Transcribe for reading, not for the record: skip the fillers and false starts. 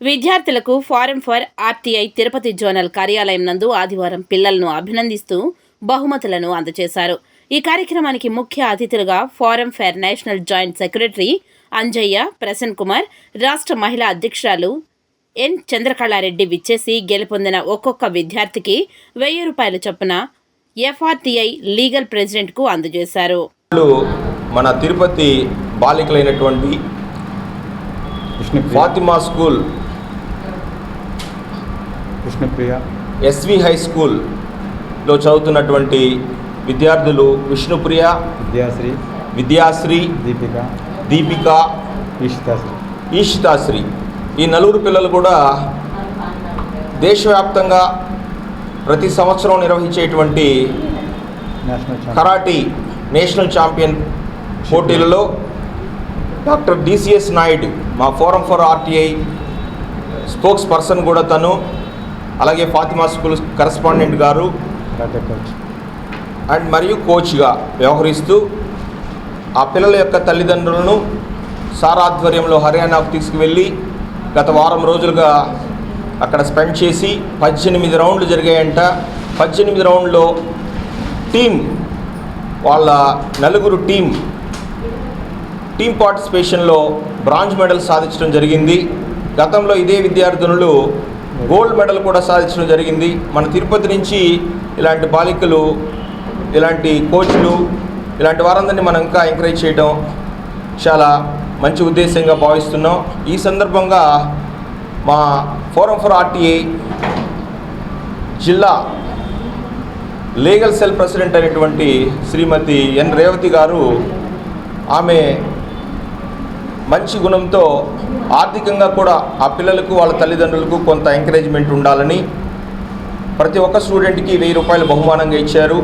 విద్యార్థులకు forum for RTI Tirupati zonal కార్యాలయం నందు ఆదివారం పిల్లలను అభినందిస్తూ బహుమతులను అందజేశారు. ఈ కార్యక్రమానికి ముఖ్య అతిథులుగా forum for national joint secretary Anjaiah, Prasan Kumar, రాష్ట్ర మహిళా అధ్యక్షురాలు ఎన్ చంద్రకళారెడ్డి విచ్చేసి గెలుపొందిన ఒక్కొక్క విద్యార్థికి 1000 రూపాయల చొప్పున ఎఫ్ఆర్టీఐ లీగల్ ప్రెసిడెంట్కు అందజేశారు. మన తిరుపతి బాలికలైనటువంటి Fatima school, Krishnapriya, SV high స్కూల్లో చదువుతున్నటువంటి విద్యార్థులు విష్ణుప్రియ, విద్యాశ్రీ, దీపిక, ఈషితాశ్రీ. ఈ నలుగురు పిల్లలు కూడా దేశవ్యాప్తంగా ప్రతి సంవత్సరం నిర్వహించేటువంటి కరాటీ నేషనల్ ఛాంపియన్ పోటీలలో డాక్టర్ డిసిఎస్ నాయుడు, మా forum for RTI spokes person కూడా తను, అలాగే ఫాతిమా స్కూల్ కరెస్పాండెంట్ గారు అండ్ మరియు కోచ్గా వ్యవహరిస్తూ ఆ పిల్లల యొక్క తల్లిదండ్రులను సార్ ఆధ్వర్యంలో హర్యానాకు తీసుకువెళ్ళి గత వారం రోజులుగా అక్కడ స్పెండ్ చేసి 18 రౌండ్లు జరిగాయంట. 18 రౌండ్లో వాళ్ళ నలుగురు టీం పార్టిసిపేషన్లో బ్రాంజ్ మెడల్ సాధించడం జరిగింది. గతంలో ఇదే విద్యార్థినులు గోల్డ్ మెడల్ కూడా సాధించడం జరిగింది. మన తిరుపతి నుంచి ఇలాంటి బాలికలు, ఇలాంటి కోచ్లు, ఇలాంటి వారందరినీ మనం ఇంకా ఎంకరేజ్ చేయడం చాలా మంచి ఉద్దేశంగా భావిస్తున్నాం. ఈ సందర్భంగా మా ఫోరం ఫర్ ఆర్టీఐ జిల్లా లీగల్ సెల్ ప్రెసిడెంట్ అయినటువంటి శ్రీమతి ఎన్ రేవతి గారు, ఆమె మంచి గుణంతో ఆర్థికంగా కూడా ఆ పిల్లలకు వాళ్ళ తల్లిదండ్రులకు కొంత ఎంకరేజ్మెంట్ ఉండాలని ప్రతి ఒక్క స్టూడెంట్కి 1000 రూపాయలు బహుమానంగా ఇచ్చారు.